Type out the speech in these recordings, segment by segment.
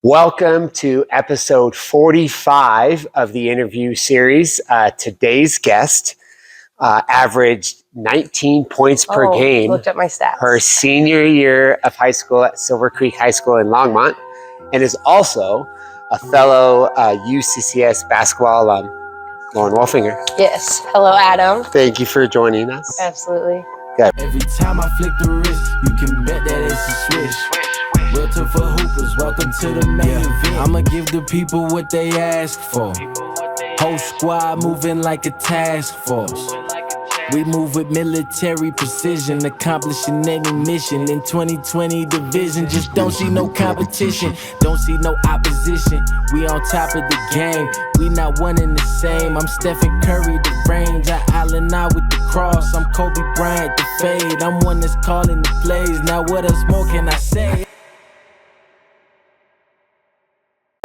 Welcome to episode 45 of the interview series. Today's guest averaged 19 points per game. Looked at my stats. Her senior year of high school at Silver Creek High School in Longmont, and is also a fellow UCCS basketball alum, Lauren Wolfinger. Yes. Hello, Adam. Thank you for joining us. Absolutely. Good. Every time I flick the wrist, you can bet that it's a switch. Realtor for hoopers, welcome to the main event. I'ma give the people what they ask for. Whole squad moving like a task force. We move with military precision, accomplishing any mission. In 2020 division, just don't see no competition, don't see no opposition. We on top of the game, we not one and the same. I'm Stephen Curry, the range, I Allen I with the cross. I'm Kobe Bryant, the fade. I'm one that's calling the plays. Now what else more can I say?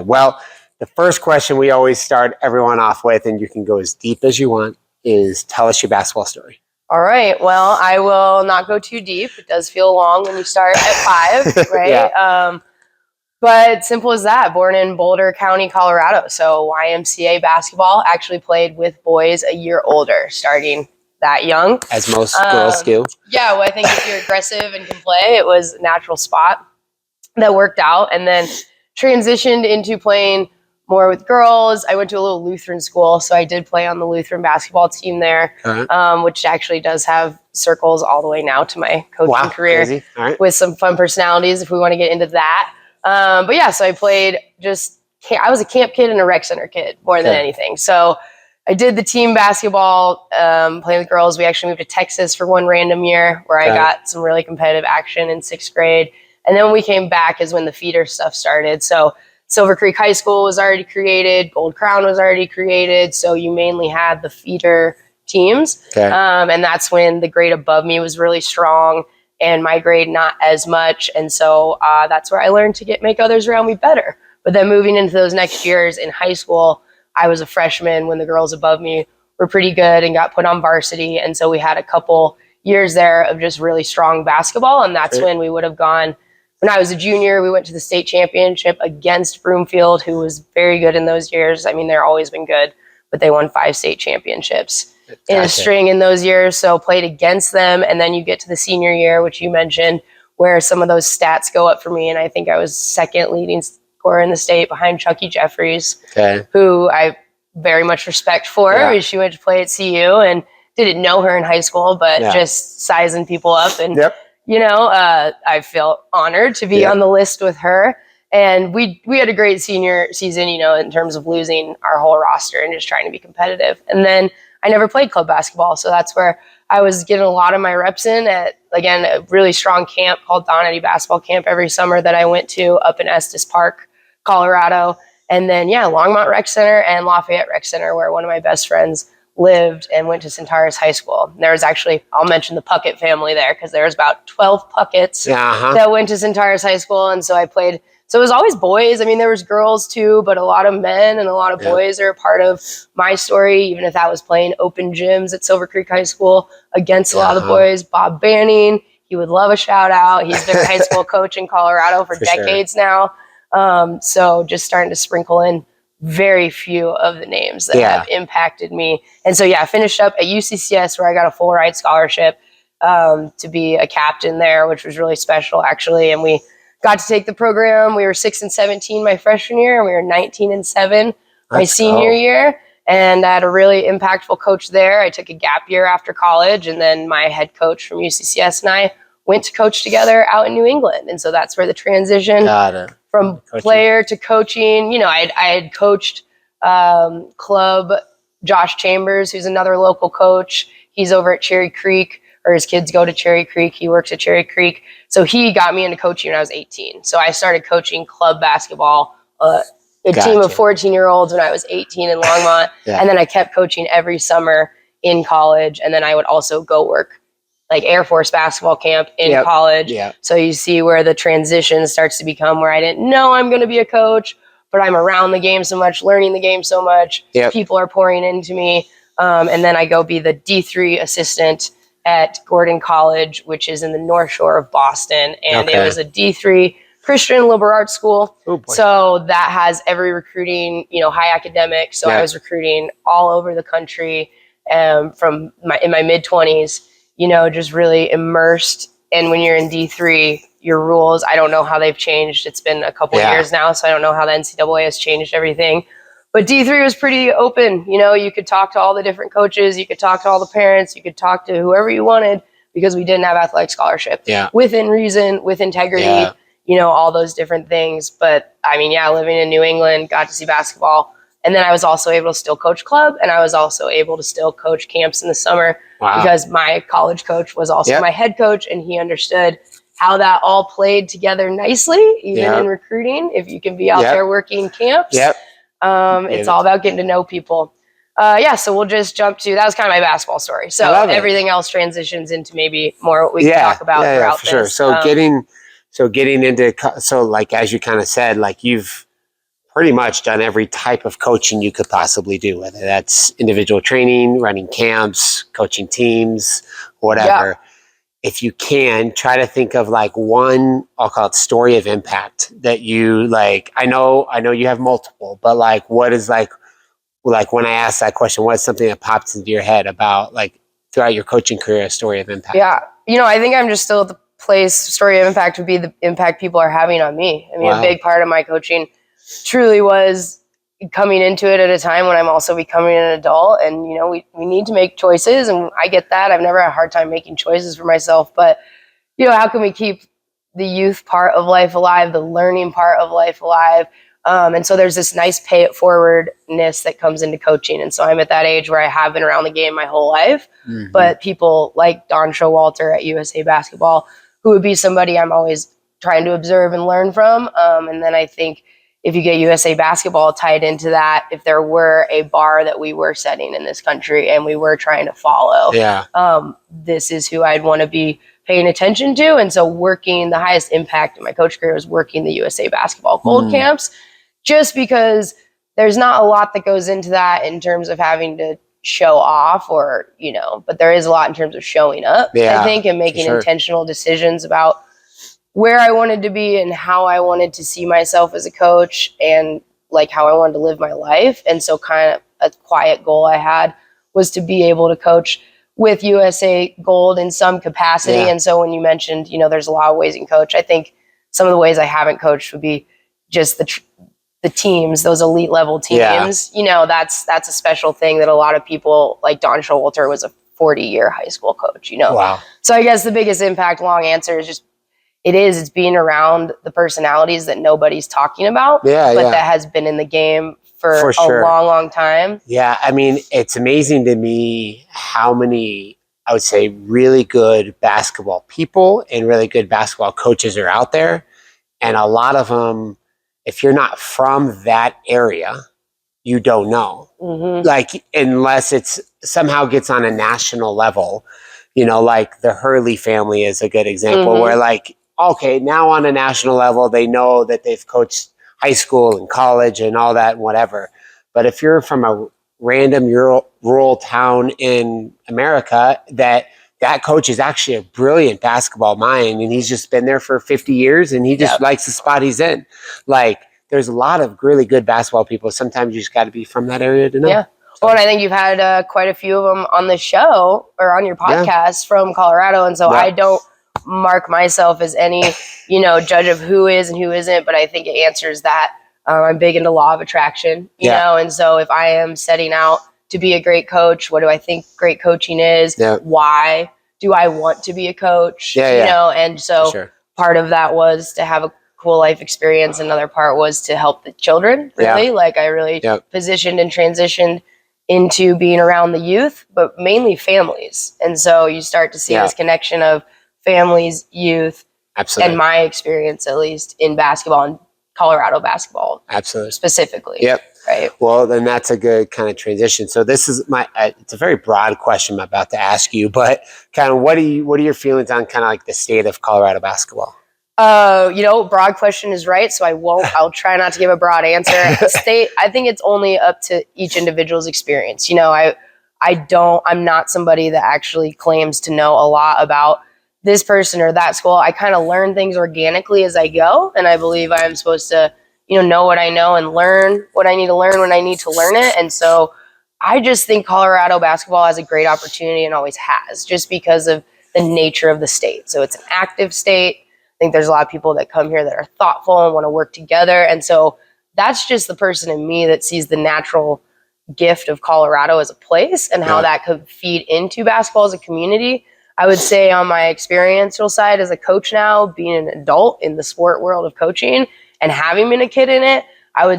Well, the first question we always start everyone off with, and you can go as deep as you want, is tell us your basketball story. All right. Well, I will not go too deep. It does feel long when you start at 5, right? Yeah. But simple as that. Born in Boulder County, Colorado. So YMCA basketball. Actually played with boys a year older, starting that young. As most girls do. Yeah, well, I think if you're aggressive and can play, it was a natural spot that worked out. And then transitioned into playing more with girls. I went to a little Lutheran school, so I did play on the Lutheran basketball team there, which actually does have circles all the way now to my coaching career. Crazy. All right. With some fun personalities if we want to get into that. But yeah, so I played I was a camp kid and a rec center kid more than anything. So I did the team basketball, playing with girls. We actually moved to Texas for one random year where I got some really competitive action in 6th grade. And then when we came back is when the feeder stuff started. So Silver Creek High School was already created. Gold Crown was already created. So you mainly had the feeder teams. And that's when the grade above me was really strong and my grade not as much. And so that's where I learned to make others around me better. But then moving into those next years in high school, I was a freshman when the girls above me were pretty good and got put on varsity. And so we had a couple years there of just really strong basketball. And that's when we would have gone. When I was a junior, we went to the state championship against Broomfield, who was very good in those years. I mean, they've always been good, but they won 5 state championships in a string in those years. So played against them. And then you get to the senior year, which you mentioned, where some of those stats go up for me. And I think I was 2nd leading scorer in the state behind Chucky Jeffries, who I very much respect for. I mean, she went to play at CU and didn't know her in high school, but just sizing people up. And you know, I feel honored to be on the list with her. And we had a great senior season, you know, in terms of losing our whole roster and just trying to be competitive. And then I never played club basketball. So that's where I was getting a lot of my reps in at, again, a really strong camp called Donaty Basketball Camp every summer that I went to up in Estes Park, Colorado. And then, Longmont Rec Center and Lafayette Rec Center, where one of my best friends lived and went to Centaurus High School. And there was actually, I'll mention the Puckett family there because there was about 12 Pucketts that went to Centaurus High School. And so I played, so it was always boys. I mean, there was girls too, but a lot of men and a lot of boys are a part of my story, even if that was playing open gyms at Silver Creek High School against a lot of the boys. Bob Banning, he would love a shout out. He's been a high school coach in Colorado for decades now. So just starting to sprinkle in very few of the names that have impacted me. And so, I finished up at UCCS where I got a full ride scholarship to be a captain there, which was really special actually. And we got to take the program. We were 6-17 my freshman year, and we were 19-7 my senior year. And I had a really impactful coach there. I took a gap year after college, and then my head coach from UCCS and I went to coach together out in New England. And so that's where the transition from player to coaching, you know, I had coached club Josh Chambers, who's another local coach. He's over at Cherry Creek, or his kids go to Cherry Creek. He works at Cherry Creek. So he got me into coaching when I was 18. So I started coaching club basketball, a team of 14-year-olds when I was 18 in Longmont. And then I kept coaching every summer in college. And then I would also go work like Air Force basketball camp in college. So you see where the transition starts to become where I didn't know I'm going to be a coach, but I'm around the game so much, learning the game so much. People are pouring into me. And then I go be the D3 assistant at Gordon College, which is in the North Shore of Boston. And it was a D3 Christian liberal arts school. Oh, boy. So that has every recruiting, high academic. So I was recruiting all over the country in my mid-20s, just really immersed. And when you're in D3, your rules, I don't know how they've changed. It's been a couple of years now, so I don't know how the NCAA has changed everything. But D3 was pretty open. You could talk to all the different coaches. You could talk to all the parents. You could talk to whoever you wanted because we didn't have athletic scholarship. Within reason, with integrity, all those different things. But, living in New England, got to see basketball. And then I was also able to still coach club, and I was also able to still coach camps in the summer because my college coach was also my head coach, and he understood how that all played together nicely, even in recruiting. If you can be out there working camps, it's all about getting to know people. So we'll just jump to, that was kind of my basketball story. So everything else transitions into maybe more what we can talk about throughout for sure. this. So getting into, like, as you kind of said, like, you've pretty much done every type of coaching you could possibly do, whether that's individual training, running camps, coaching teams, whatever. If you can, try to think of like one, I'll call it story of impact that you like. I know you have multiple, but like, what is like when I ask that question, what's something that pops into your head about like throughout your coaching career, a story of impact? I think I'm just still at the place, story of impact would be the impact people are having on me. A big part of my coaching truly was coming into it at a time when I'm also becoming an adult, and we need to make choices, and I get that. I've never had a hard time making choices for myself, but how can we keep the youth part of life alive, the learning part of life alive? And so there's this nice pay it forwardness that comes into coaching. And so I'm at that age where I have been around the game my whole life, but people like Don Showalter at USA Basketball, who would be somebody I'm always trying to observe and learn from. And then I think if you get USA Basketball tied into that, if there were a bar that we were setting in this country and we were trying to follow, this is who I'd want to be paying attention to. And so working, the highest impact in my coach career was working the USA Basketball Gold camps, just because there's not a lot that goes into that in terms of having to show off but there is a lot in terms of showing up, I think, and making intentional decisions about where I wanted to be and how I wanted to see myself as a coach and like how I wanted to live my life. And so kind of a quiet goal I had was to be able to coach with USA Gold in some capacity. And so when you mentioned, there's a lot of ways you can coach, I think some of the ways I haven't coached would be just the teams, those elite level teams. That's a special thing that a lot of people, like Don Showalter was a 40-year high school coach, So I guess the biggest impact, long answer, is just it's being around the personalities that nobody's talking about, that has been in the game for a long, long time. Yeah. It's amazing to me how many, I would say, really good basketball people and really good basketball coaches are out there. And a lot of them, if you're not from that area, you don't know. Like, unless it's somehow gets on a national level, like the Hurley family is a good example where like, okay, now on a national level, they know that they've coached high school and college and all that and whatever. But if you're from a random rural town in America, that coach is actually a brilliant basketball mind, and he's just been there for 50 years and he just likes the spot he's in. Like, there's a lot of really good basketball people. Sometimes you just got to be from that area to know. Yeah. Well, and I think you've had quite a few of them on the show or on your podcast from Colorado. And so I don't mark myself as any, judge of who is and who isn't, but I think it answers that. I'm big into law of attraction, you know, and so if I am setting out to be a great coach, what do I think great coaching is? Why do I want to be a coach? And so part of that was to have a cool life experience. Another part was to help the children, really. Like, I really positioned and transitioned into being around the youth, but mainly families. And so you start to see this connection of families, youth, and my experience, at least in basketball and Colorado basketball, specifically. Right. Well, then that's a good kind of transition. So this is it's a very broad question I'm about to ask you, but kind of what are your feelings on kind of like the state of Colorado basketball? Broad question is right. So I'll try not to give a broad answer. I think it's only up to each individual's experience. I'm not somebody that actually claims to know a lot about this person or that school. I kind of learn things organically as I go. And I believe I'm supposed to, know what I know and learn what I need to learn when I need to learn it. And so I just think Colorado basketball has a great opportunity and always has, just because of the nature of the state. So it's an active state. I think there's a lot of people that come here that are thoughtful and want to work together. And so that's just the person in me that sees the natural gift of Colorado as a place and how that could feed into basketball as a community. I would say on my experiential side as a coach now, being an adult in the sport world of coaching and having been a kid in it,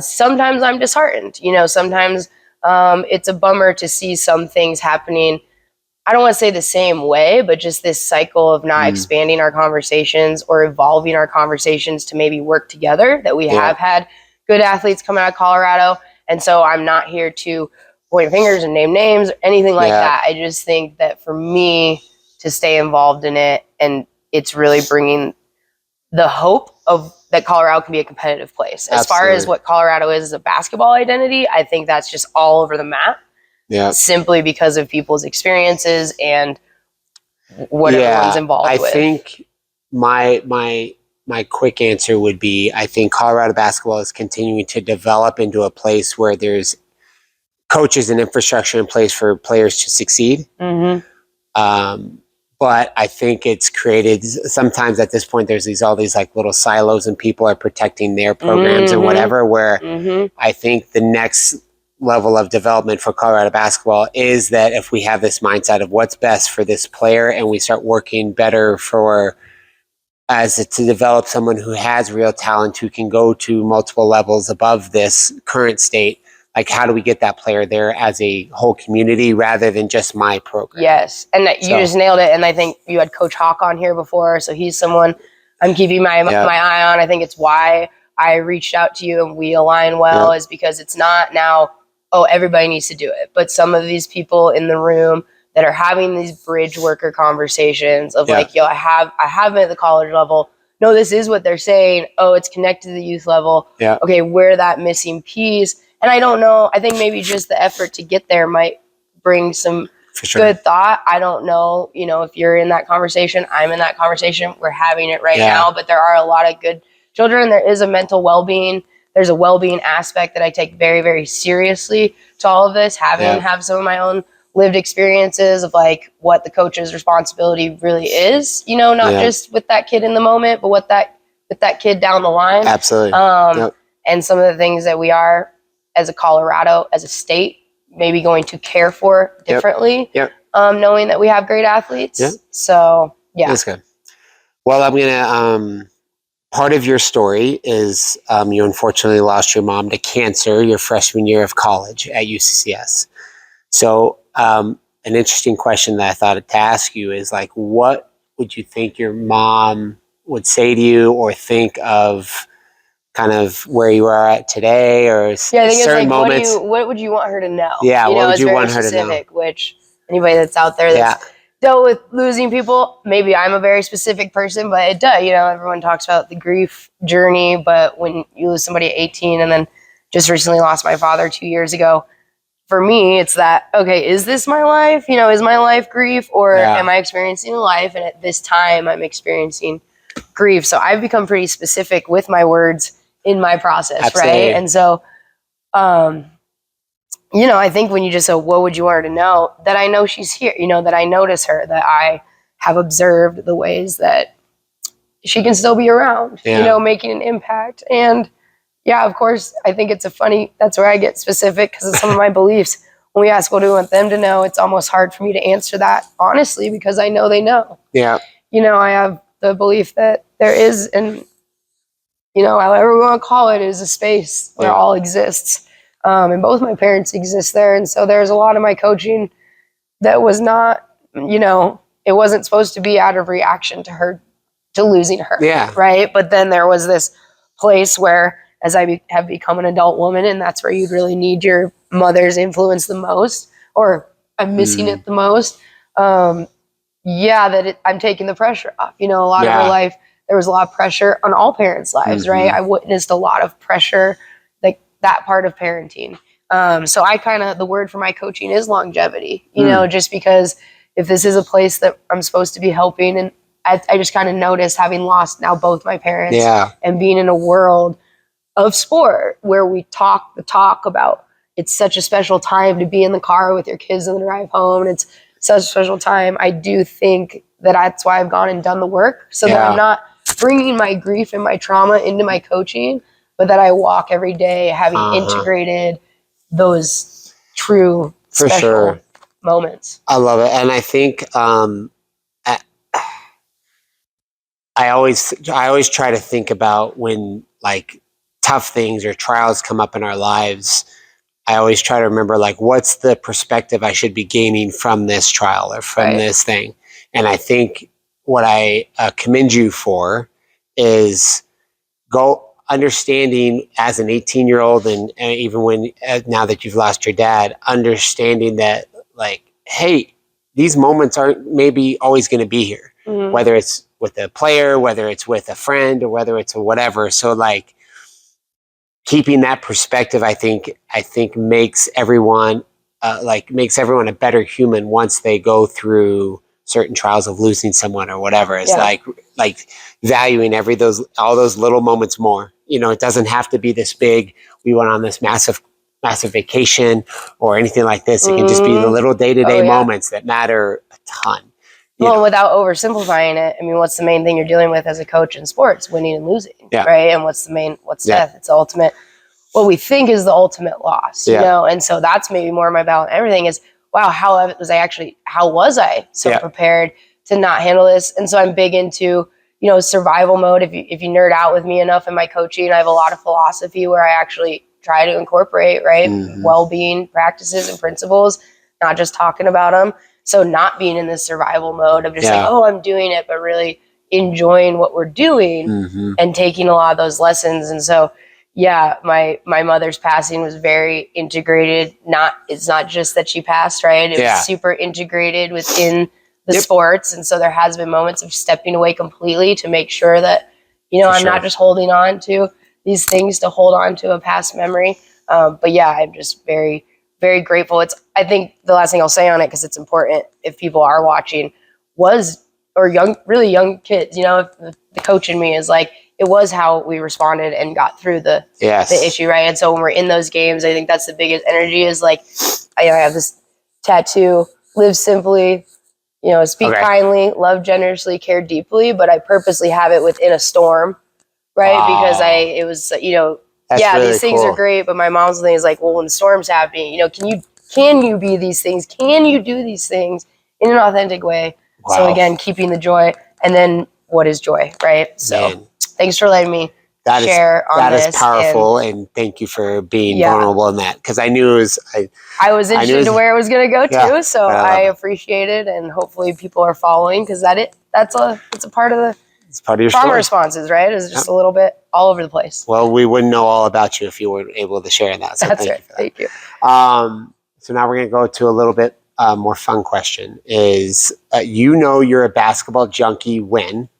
sometimes I'm disheartened. Sometimes it's a bummer to see some things happening. I don't want to say the same way, but just this cycle of not expanding our conversations or evolving our conversations to maybe work together, that we have had good athletes coming out of Colorado. And so I'm not here to point fingers and name names or anything like that. I just think that for me to stay involved in it, and it's really bringing the hope of that Colorado can be a competitive place. As far as what Colorado is as a basketball identity, I think that's just all over the map. Simply because of people's experiences and what everyone's involved with. I think my quick answer would be, I think Colorado basketball is continuing to develop into a place where there's coaches and infrastructure in place for players to succeed. But I think it's created, sometimes at this point, there's all these like little silos and people are protecting their programs and whatever, where I think the next level of development for Colorado basketball is that if we have this mindset of what's best for this player and we start working better to develop someone who has real talent, who can go to multiple levels above this current state, like how do we get that player there as a whole community rather than just my program? Yes, and you just nailed it. And I think you had Coach Hawk on here before, so he's someone I'm keeping my eye on. I think it's why I reached out to you and we align well, is because it's not now, everybody needs to do it. But some of these people in the room that are having these bridge worker conversations of I have been at the college level. No, this is what they're saying. Oh, it's connected to the youth level. Okay, we're that missing piece. And I don't know. I think maybe just the effort to get there might bring some good thought. I don't know, if you're in that conversation, I'm in that conversation. We're having it right now, but there are a lot of good children. There is a mental well-being. There's a well-being aspect that I take very, very seriously to all of this, have some of my own lived experiences of like what the coach's responsibility really is, not just with that kid in the moment, but with that kid down the line. Absolutely. And some of the things that we are as a Colorado, as a state, maybe going to care for differently, knowing that we have great athletes. So, That's good. Well, I'm going to, part of your story is you unfortunately lost your mom to cancer your freshman year of college at UCCS. So an interesting question that I thought to ask you is like, what would you think your mom would say to you or think of kind of where you are at today, or I think it's like, moments? What would you want her to know? What would you want her to know? Which anybody that's out there that's dealt with losing people, maybe I'm a very specific person, but it does, everyone talks about the grief journey, but when you lose somebody at 18 and then just recently lost my father 2 years ago, for me, it's that, okay, is this my life? Is my life grief, or am I experiencing life? And at this time I'm experiencing grief. So I've become pretty specific with my words in my process. Absolutely. Right. And so, I think when you just say, what would you want her to know? That I know she's here, that I notice her, that I have observed the ways that she can still be around, making an impact. And of course, I think it's that's where I get specific because of some of my beliefs. When we ask, what do we want them to know? It's almost hard for me to answer that honestly, because I know they know. I have the belief that there is, and however we want to call it, is a space where all exists. And both my parents exist there. And so there's a lot of my coaching that was not, it wasn't supposed to be out of reaction to losing her. Right. But then there was this place where, as I have become an adult woman, and that's where you'd really need your mother's influence the most, or I'm missing it the most. I'm taking the pressure off. A lot of her life, there was a lot of pressure on all parents' lives, right? I witnessed a lot of pressure, like that part of parenting. So the word for my coaching is longevity, just because if this is a place that I'm supposed to be helping and I just kind of noticed, having lost now both my parents and being in a world of sport where we talk the talk about, it's such a special time to be in the car with your kids on the drive home, and it's such a special time. I do think that's why I've gone and done the work, so that I'm not bringing my grief and my trauma into my coaching, but that I walk every day having integrated those true special moments. I love it. And I think I always try to think about when like tough things or trials come up in our lives. I always try to remember, like, what's the perspective I should be gaining from this trial or from this thing. And I think what I commend you for is understanding as an 18-year-old, and even when now that you've lost your dad, understanding that, like, hey, these moments aren't maybe always going to be here, whether it's with a player, whether it's with a friend, or whether it's a whatever. So like keeping that perspective, I think makes everyone makes everyone a better human once they go through certain trials of losing someone or whatever. It's like valuing all those little moments more. You know, it doesn't have to be this big, we went on this massive vacation or anything like this. It can just be the little day-to-day moments that matter a ton. Well, without oversimplifying it, I mean, what's the main thing you're dealing with as a coach in sports? Winning and losing, right? And what's death? It's the ultimate, what we think is the ultimate loss, you know? And so that's maybe more my battle. Everything is, wow, how was I so prepared to not handle this? And so I'm big into, you know, survival mode. If you nerd out with me enough in my coaching, I have a lot of philosophy where I actually try to incorporate, well-being practices and principles, not just talking about them. So not being in this survival mode of just like, oh, I'm doing it, but really enjoying what we're doing and taking a lot of those lessons. And so, my mother's passing was very integrated. It's not just that she passed, right? It was super integrated within the sports. And so there has been moments of stepping away completely to make sure that, you know, I'm not just holding on to these things to hold on to a past memory. But I'm just very, very grateful. I think the last thing I'll say on it, because it's important if people are watching, really young kids, you know, if the coach in me is like, it was how we responded and got through the issue, right? And so when we're in those games, I think that's the biggest energy is like, I have this tattoo, live simply, you know, speak kindly, love generously, care deeply, but I purposely have it within a storm, right? Because it was, you know, really these things are great, but my mom's thing is like, well, when the storm's happening, you know, can you be these things? Can you do these things in an authentic way? Wow. So again, keeping the joy, and then what is joy, right? So thanks for letting me share on this. That is powerful, and thank you for being vulnerable in that, because I knew it was. I was interested to where it was going to go too, so I appreciate it, and hopefully people are following, because it's a part of the. It's part of your trauma responses, right? It's just a little bit all over the place. Well, we wouldn't know all about you if you weren't able to share that. So That's right. Thank you. So now we're going to go to a little bit more fun question. Is you know you're a basketball junkie when?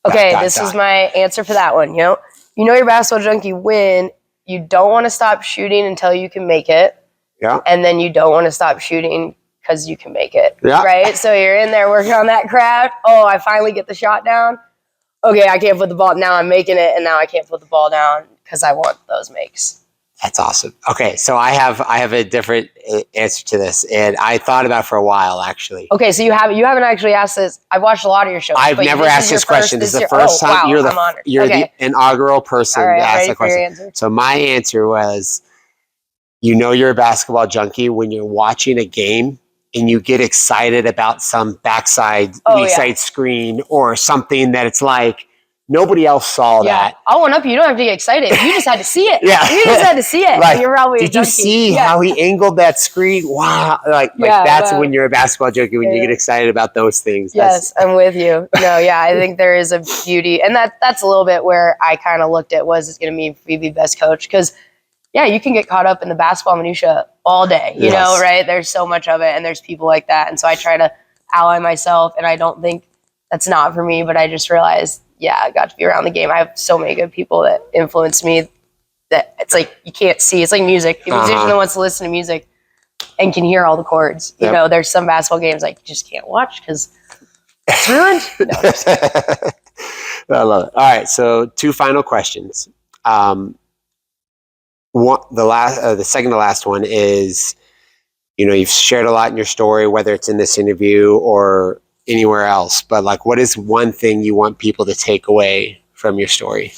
Okay, this is my answer for that one. You know you're a basketball junkie when you don't want to stop shooting until you can make it. Yeah. And then you don't want to stop shooting because you can make it, right? So you're in there working on that craft. Oh, I finally get the shot down. Okay, I can't put the ball. Now I'm making it, and now I can't put the ball down because I want those makes. That's awesome. Okay, so I have a different answer to this, and I thought about it for a while, actually. Okay, so you haven't actually asked this. I've watched a lot of your shows. I've never asked this question. This is the first time. Wow, you're the inaugural person to ask the question. So my answer was, you know you're a basketball junkie when you're watching a game and you get excited about some backside weak side screen or something that it's like nobody else saw that. I'll one up you. You don't have to get excited. You just had to see it. You just had to see it. Like, you're probably did you see how he angled that screen? Wow. That's when you're a basketball junkie, when you get excited about those things. Yes, I'm with you. No, I think there is a beauty. And that's a little bit where I kind of looked at was going to mean for you to be best coach. Because you can get caught up in the basketball minutia all day, you know, right? There's so much of it, and there's people like that. And so I try to ally myself, and I don't think that's not for me, but I just realized, I got to be around the game. I have so many good people that influence me that it's like you can't see. It's like music. A musician that wants to listen to music and can hear all the chords. You know, there's some basketball games like you just can't watch because It's ruined. No, just I love it. All right, so 2 final questions. The second to last one is, you've shared a lot in your story, whether it's in this interview or anywhere else, but like, what is one thing you want people to take away from your story?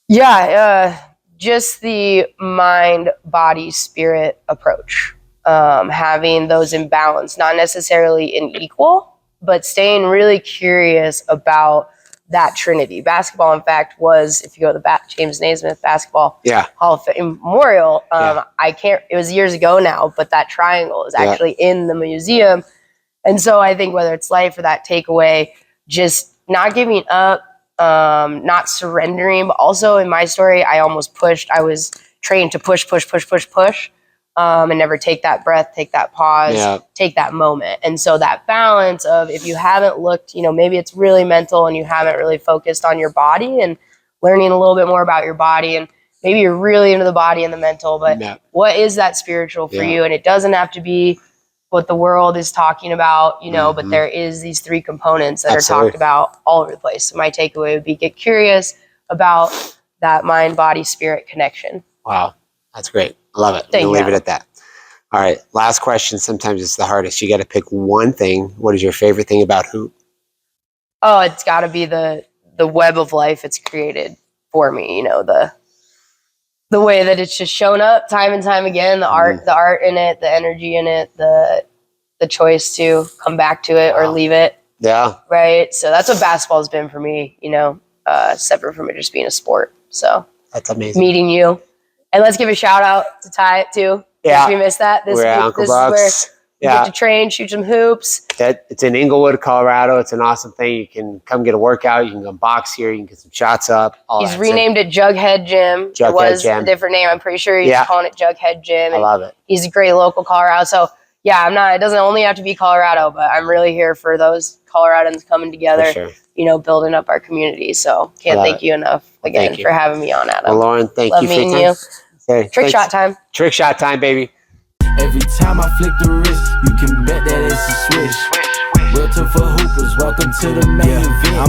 Yeah, just the mind, body, spirit approach. Having those in balance, not necessarily in equal, but staying really curious about that trinity. Basketball, in fact, was, if you go to the James Naismith Basketball Hall of Fame Memorial, it was years ago now, but that triangle is actually in the museum. And so I think whether it's life or that takeaway, just not giving up, not surrendering, but also in my story, I almost pushed. I was trained to push, and never take that breath, take that pause, take that moment. And so that balance of, if you haven't looked, maybe it's really mental and you haven't really focused on your body and learning a little bit more about your body, and maybe you're really into the body and the mental, but what is that spiritual for you? And it doesn't have to be what the world is talking about, but there is these 3 components that are talked about all over the place. So my takeaway would be, get curious about that mind, body, spirit connection. Wow. That's great. I love it. We'll leave it at that. All right. Last question. Sometimes it's the hardest. You got to pick one thing. What is your favorite thing about hoop? Oh, it's got to be the web of life it's created for me. The way that it's just shown up time and time again, the art in it, the energy in it, the choice to come back to it or leave it. Yeah. Right. So that's what basketball has been for me, separate from it just being a sport. So that's amazing. Meeting you. And let's give a shout out to Ty too. Yeah. We missed that. This is where you get to train, shoot some hoops. It's in Inglewood, Colorado. It's an awesome thing. You can come get a workout. You can come box here. You can get some shots up. He's renamed it Jughead Gym. It was a different name. I'm pretty sure he's calling it Jughead Gym. I love it. He's a great local Colorado. So it doesn't only have to be Colorado, but I'm really here for those Coloradans coming together, for sure. Building up our community. So can't thank you enough again for having me on, Adam. Well, Lauren, thank you for meeting you. Okay, shot time. Trick shot time, baby. Every time I flick the wrist, you can bet that it's a swish. Realtor for hoopers, welcome to the main event.